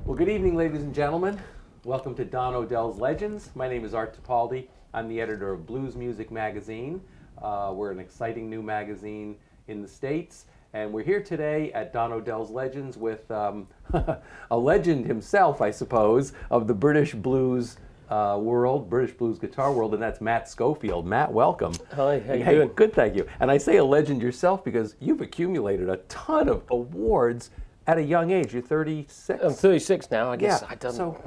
Well, good evening, ladies and gentlemen. Welcome to Don Odells Legends. My name is Art Tipaldi. I'm the editor of Blues Music Magazine. We're an exciting new magazine in the States, and we're here today at Don Odells Legends with a legend himself, I suppose, of the British blues world, British blues guitar world, and that's Matt Schofield. Matt, welcome. Hi, how you doing? Good, thank you. And I say a legend yourself because you've accumulated a ton of awards at a young age. You're 36. I'm 36 now. I guess Yeah, I don't, so-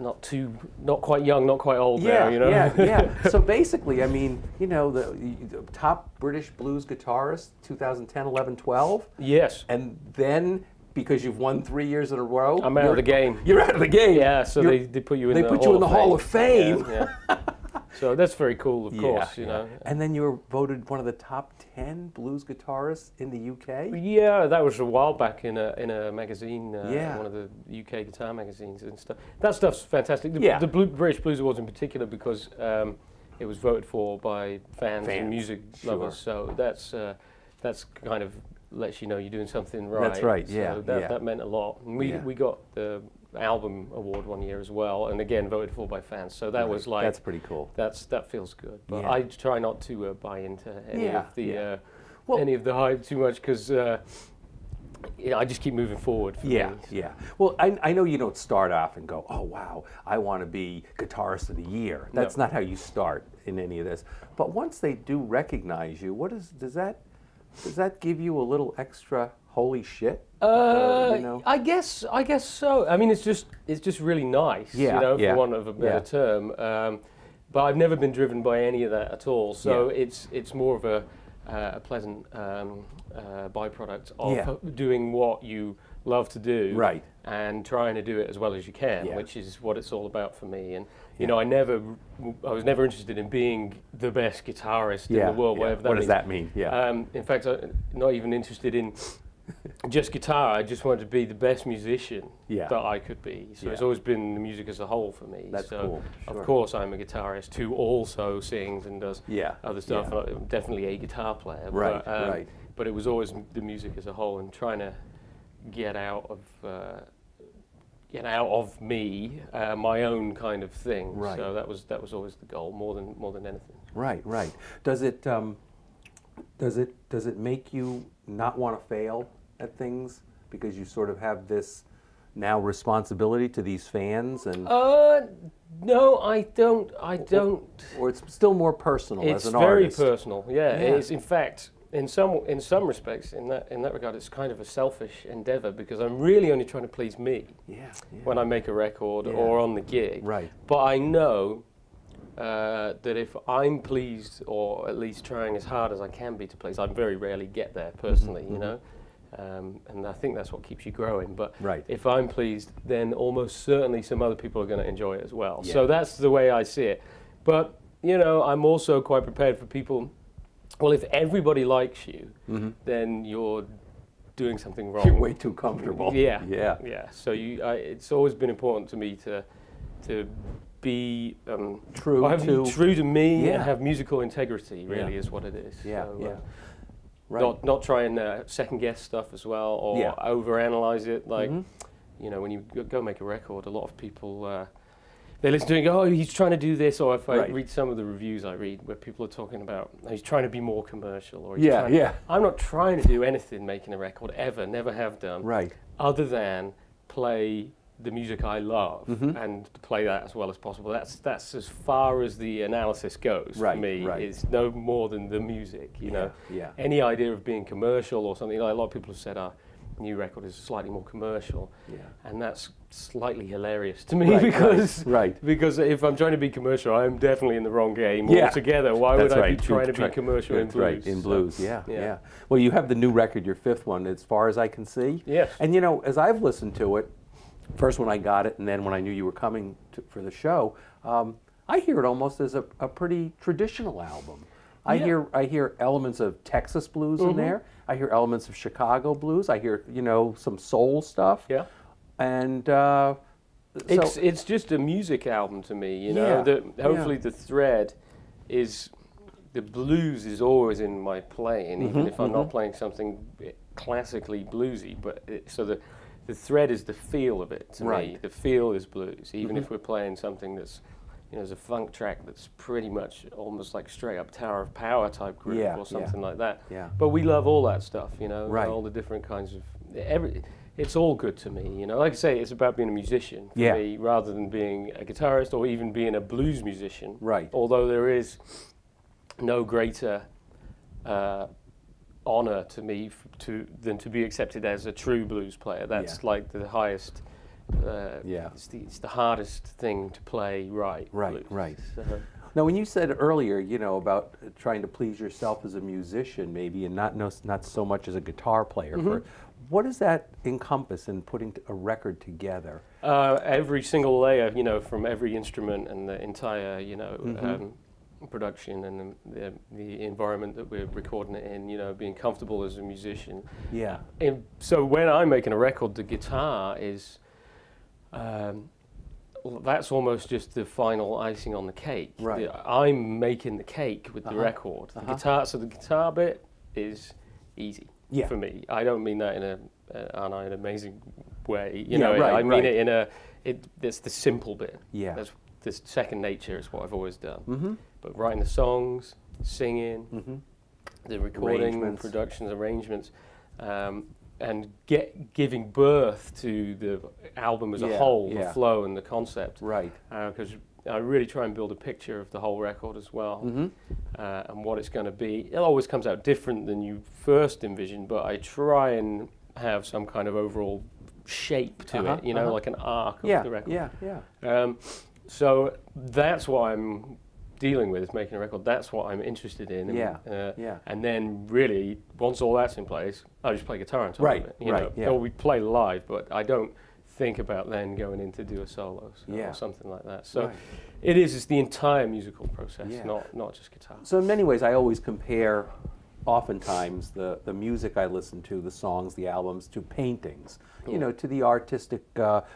not quite young, not quite old Yeah, now, you know? yeah. So basically, I mean, you know, the top British blues guitarist, 2010, 11, 12. Yes. And then, because you've won 3 years in a row, I'm out of the game. You're out of the game. Yeah, so they put you in They the put you in the Hall of Fame. Yeah, yeah. So that's very cool, of course, you know. And then you were voted one of the top 10 blues guitarists in the UK. Yeah, that was a while back in a magazine, Yeah. one of the UK guitar magazines and stuff. That stuff's fantastic. Yeah. The British Blues Awards in particular, because it was voted for by fans and music lovers. So that's kind of lets you know you're doing something right. That's right, yeah. So that meant a lot. And we got the album award one year as well, and again voted for by fans. So that was like, that's pretty cool. That feels good. But Yeah. I try not to buy into any of the Well, any of the hype too much, because you know, I just keep moving forward. For me. Yeah. Well, I know you don't start off and go, oh wow, I want to be guitarist of the year. That's not how you start in any of this. But once they do recognize you, does that give you a little extra holy shit? You know? I guess so. I mean, it's just really nice, you know, for want of a better term. But I've never been driven by any of that at all. So it's more of a pleasant byproduct of doing what you love to do, right, and trying to do it as well as you can, which is what it's all about for me. And you know, I was never interested in being the best guitarist in the world, whatever that What means. does that mean? Yeah. In fact, I'm not even interested in just guitar. I just wanted to be the best musician that I could be. So it's always been the music as a whole for me. That's so cool. Sure. Of course, I'm a guitarist who also sings and does other stuff. Yeah. I'm definitely a guitar player. Right, but, right. But it was always the music as a whole, and trying to get out of me my own kind of thing. Right. So that was always the goal, more than anything. Right. Does it make you not want to fail at things because you sort of have this now responsibility to these fans? And no, I don't. Or it's still more personal as an artist. It's very personal. Yeah, it is. In fact, in some respects, in that regard, it's kind of a selfish endeavor, because I'm really only trying to please me. When I make a record or on the gig. Right. But I know that if I'm pleased, or at least trying as hard as I can be to please, I very rarely get there personally, you know. And I think that's what keeps you growing. But if I'm pleased, then almost certainly some other people are going to enjoy it as well. So that's the way I see it. But, you know, I'm also quite prepared for people. Well, if everybody likes you, then you're doing something wrong. You're way too comfortable. Yeah. So it's always been important to me to be true to me and have musical integrity. Really, is what it is. Not try and second guess stuff as well, or overanalyze it. Like, you know, when you go make a record, a lot of people they listen to it and go, oh, he's trying to do this. Or if I read some of the reviews I read where people are talking about, he's trying to be more commercial. Or he's I'm not trying to do anything making a record ever, never have done. Other than play the music I love and play that as well as possible. That's as far as the analysis goes for me. Is no more than the music, you know. Any idea of being commercial or something, like a lot of people have said our new record is slightly more commercial, and that's slightly hilarious to me, because if I'm trying to be commercial, I'm definitely in the wrong game altogether. Why would I be trying to be commercial in blues? In blues, yeah. Well, you have the new record, your fifth one, as far as I can see. Yes. And you know, as I've listened to it, first when I got it, and then when I knew you were coming for the show, I hear it almost as a pretty traditional album. I hear elements of Texas blues in there. I hear elements of Chicago blues. I hear, you know, some soul stuff. Yeah. And it's just a music album to me, you know. Hopefully the thread is the blues is always in my playing, even if I'm not playing something classically bluesy. But so the the thread is the feel of it to Right. me. The feel is blues, even if we're playing something that's, you know, there's a funk track that's pretty much almost like straight up Tower of Power type groove or something like that. Yeah. But we love all that stuff, you know, Right. all the different kinds of it's all good to me, you know. Like I say, it's about being a musician for me rather than being a guitarist or even being a blues musician. Right. Although there is no greater honor to me than to be accepted as a true blues player. That's like the highest. It's the hardest thing to play right. Right. Blues. Right. So, now, when you said earlier, you know, about trying to please yourself as a musician, maybe, and not so much as a guitar player. What does that encompass in putting a record together? Every single layer, you know, from every instrument and the entire, you know, production and the environment that we're recording it in, you know, being comfortable as a musician. Yeah. And so when I'm making a record, the guitar is, that's almost just the final icing on the cake. Right. I'm making the cake with the record. The guitar, so the guitar bit is easy for me. I don't mean that in an amazing way. You know, I mean it in it's the simple bit. Yeah. That's this second nature is what I've always done. But writing the songs, singing, the recording, productions, arrangements, and giving birth to the album as a whole, the flow and the concept. Right. Because I really try and build a picture of the whole record as well, and what it's going to be. It always comes out different than you first envisioned, but I try and have some kind of overall shape to it, you know, like an arc of the record. So that's what I'm dealing with, is making a record. That's what I'm interested in. And, and then really, once all that's in place, I just play guitar on top of it. You know? Or we play live, but I don't think about then going in to do a solo or something like that. So it's the entire musical process, not just guitar. So in many ways, I always compare oftentimes the music I listen to, the songs, the albums, to paintings. You know, to the artistic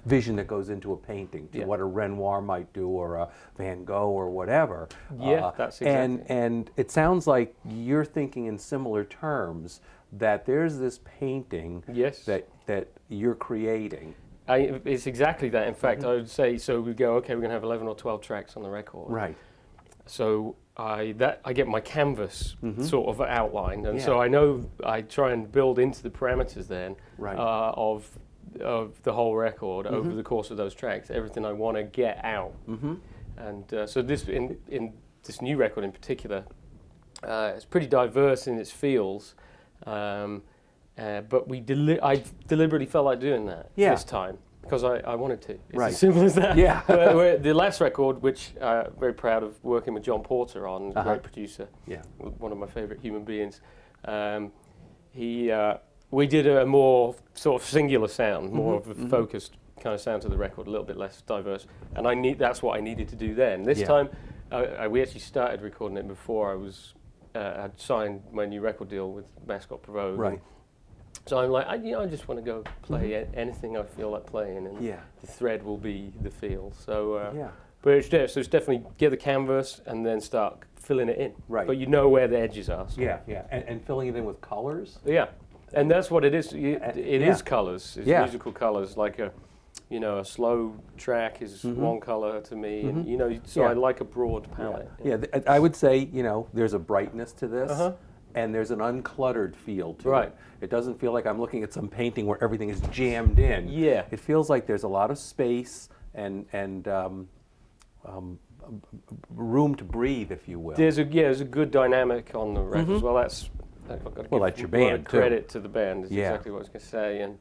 vision that goes into a painting, to what a Renoir might do, or a Van Gogh, or whatever. That's exactly. And it sounds like you're thinking in similar terms, that there's this painting that you're creating. It's exactly that. In fact, I would say, so we go, okay, we're going to have 11 or 12 tracks on the record. Right. So I get my canvas sort of outlined, and so I know I try and build into the parameters then of the whole record over the course of those tracks, everything I want to get out. And so this in this new record in particular, it's pretty diverse in its feels, but I deliberately felt like doing that this time. Because I wanted to. It's as simple as that. Yeah. The last record, which I'm very proud of working with John Porter on, a great producer, one of my favourite human beings. We did a more sort of singular sound, more of a focused kind of sound to the record, a little bit less diverse. And that's what I needed to do then. This time, we actually started recording it before I'd signed my new record deal with Mascot Provoke. Right. So I'm like, I just want to go play anything I feel like playing, and the thread will be the feel. So, but it's definitely get the canvas and then start filling it in. Right. But you know where the edges are. So. And filling it in with colors. Yeah, and that's what it is. It is colors. It's musical colors. Like a slow track is one color to me, and so I like a broad palette. I would say there's a brightness to this. And there's an uncluttered feel to it. It doesn't feel like I'm looking at some painting where everything is jammed in. Yeah. It feels like there's a lot of space and room to breathe, if you will. There's a good dynamic on the record as well. That's your band too. Credit to the band is exactly what I was going to say, and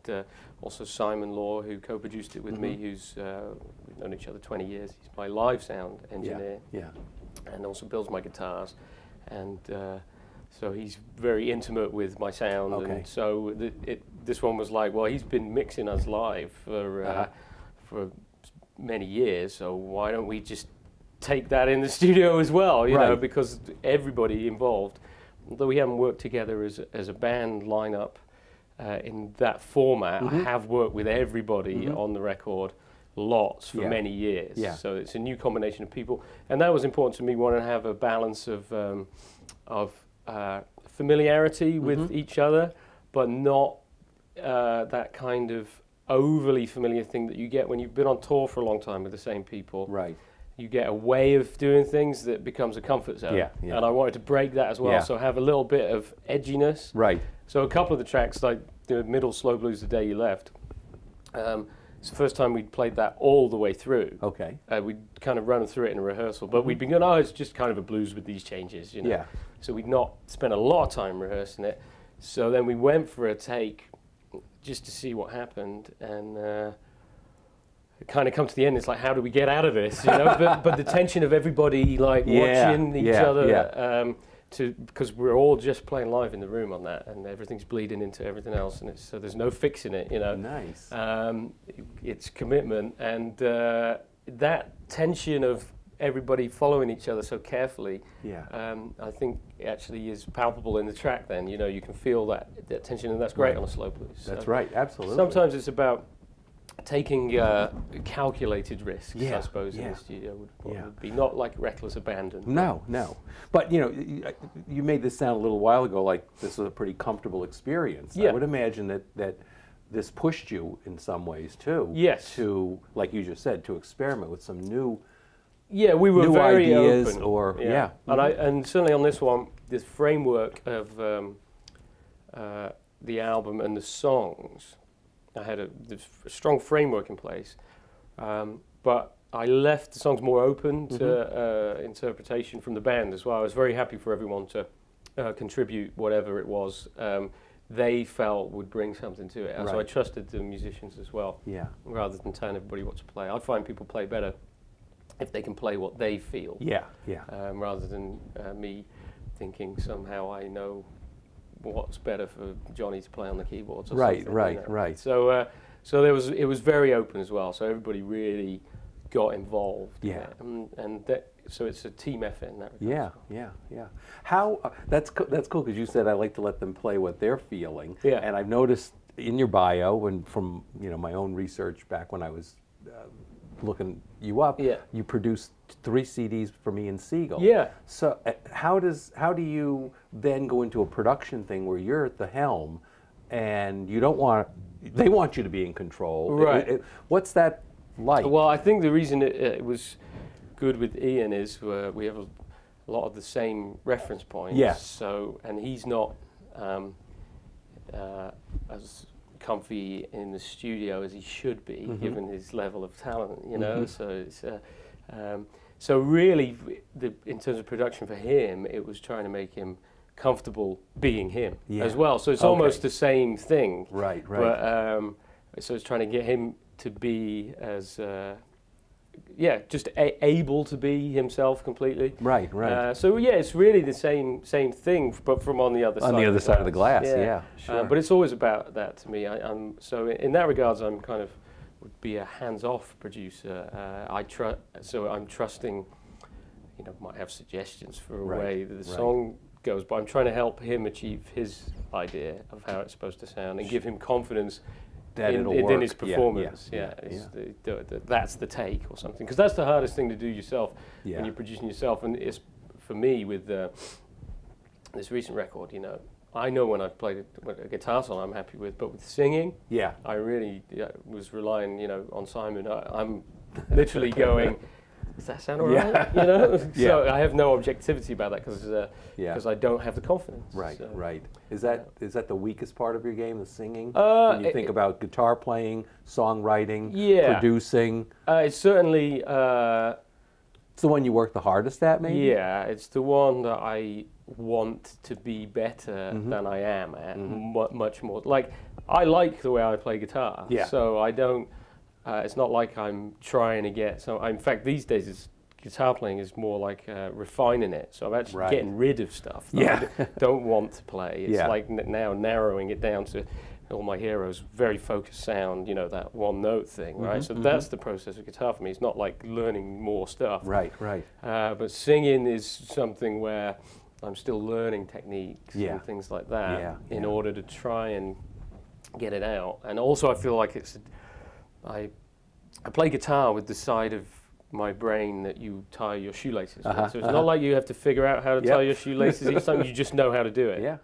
also Simon Law, who co-produced it with me, who's we've known each other 20 years. He's my live sound engineer, and also builds my guitars, and. So he's very intimate with my sound, and so this one was like, well, he's been mixing us live for many years, so why don't we just take that in the studio as well, you know, because everybody involved, although we haven't worked together as a band lineup in that format, I have worked with everybody on the record lots for many years, so it's a new combination of people, and that was important to me, wanting to have a balance of familiarity with each other, but not that kind of overly familiar thing that you get when you've been on tour for a long time with the same people. Right. You get a way of doing things that becomes a comfort zone. Yeah, yeah. And I wanted to break that as well, Yeah. so have a little bit of edginess. Right. So a couple of the tracks, like the middle Slow Blues, The Day You Left, it's the first time we'd played that all the way through. Okay. We'd kind of run through it in a rehearsal, but we'd been going, oh, it's just kind of a blues with these changes, you know. Yeah. So we'd not spent a lot of time rehearsing it. So then we went for a take just to see what happened, and it kind of come to the end. It's like, how do we get out of this? You know, but the tension of everybody like watching each other, because we're all just playing live in the room on that, and everything's bleeding into everything else, and so there's no fixing it. You know, nice. It's commitment, and that tension of everybody following each other so carefully, I think it actually is palpable in the track then. You know, you can feel that tension, and that's great on a slow blues. That's right, absolutely. Sometimes it's about taking calculated risks, I suppose, in the studio would be not like reckless abandon. No, no. But, you know, you made this sound a little while ago like this was a pretty comfortable experience. Yeah. I would imagine that this pushed you in some ways, too. Yes. To, like you just said, to experiment with some new we were new very ideas open. Or And certainly on this one, this framework of the album and the songs, I had a strong framework in place, but I left the songs more open to interpretation from the band as well. I was very happy for everyone to contribute whatever it was they felt would bring something to it. And so I trusted the musicians as well, rather than telling everybody what to play. I find people play better if they can play what they feel, rather than me thinking somehow I know what's better for Johnny to play on the keyboards or something. Right. So it was very open as well, so everybody really got involved. Yeah. So it's a team effort in that regard. Yeah. How, that's cool because you said I like to let them play what they're feeling. Yeah. And I've noticed in your bio and from, you know, my own research back when I was looking you up, you produced 3 CDs for me and Siegel. Yeah. So how do you then go into a production thing where you're at the helm and you don't want, they want you to be in control. Right. What's that like? Well, I think the reason it was good with Ian is we have a lot of the same reference points. Yes. So, and he's not as comfy in the studio as he should be, given his level of talent, you know. So it's so really, in terms of production for him, it was trying to make him comfortable being him as well. So it's almost the same thing. Right. But so it's trying to get him to be as just able to be himself completely. Right. So yeah, it's really the same thing, but from on the other side. On the other side of the glass. Yeah. Sure. But it's always about that to me. I'm so in that regards, I'm kind of would be a hands-off producer. So I'm trusting. You know, might have suggestions for a way that the song goes, but I'm trying to help him achieve his idea of how it's supposed to sound and give him confidence that in his performance. That's the take or something, because that's the hardest thing to do yourself when you're producing yourself. And it's for me with this recent record, you know, I know when I've played a guitar song I'm happy with, but with singing, I really was relying, you know, on Simon. I'm literally going, does that sound all right? You know, so I have no objectivity about that because I don't have the confidence. Right. Is that the weakest part of your game, the singing? When you think about guitar playing, songwriting, producing, it's certainly it's the one you work the hardest at, maybe. Yeah, it's the one that I want to be better than I am at. Much more. Like I like the way I play guitar. So I don't. It's not like I'm trying to get some. In fact, these days, guitar playing is more like refining it. So I'm actually getting rid of stuff that I don't want to play. It's like now narrowing it down to all my heroes, very focused sound. You know, that one note thing, right? So that's the process of guitar for me. It's not like learning more stuff. Right. But singing is something where I'm still learning techniques and things like that in order to try and get it out. And also, I feel like it's. I play guitar with the side of my brain that you tie your shoelaces with. So it's not like you have to figure out how to tie your shoelaces each time, you just know how to do it.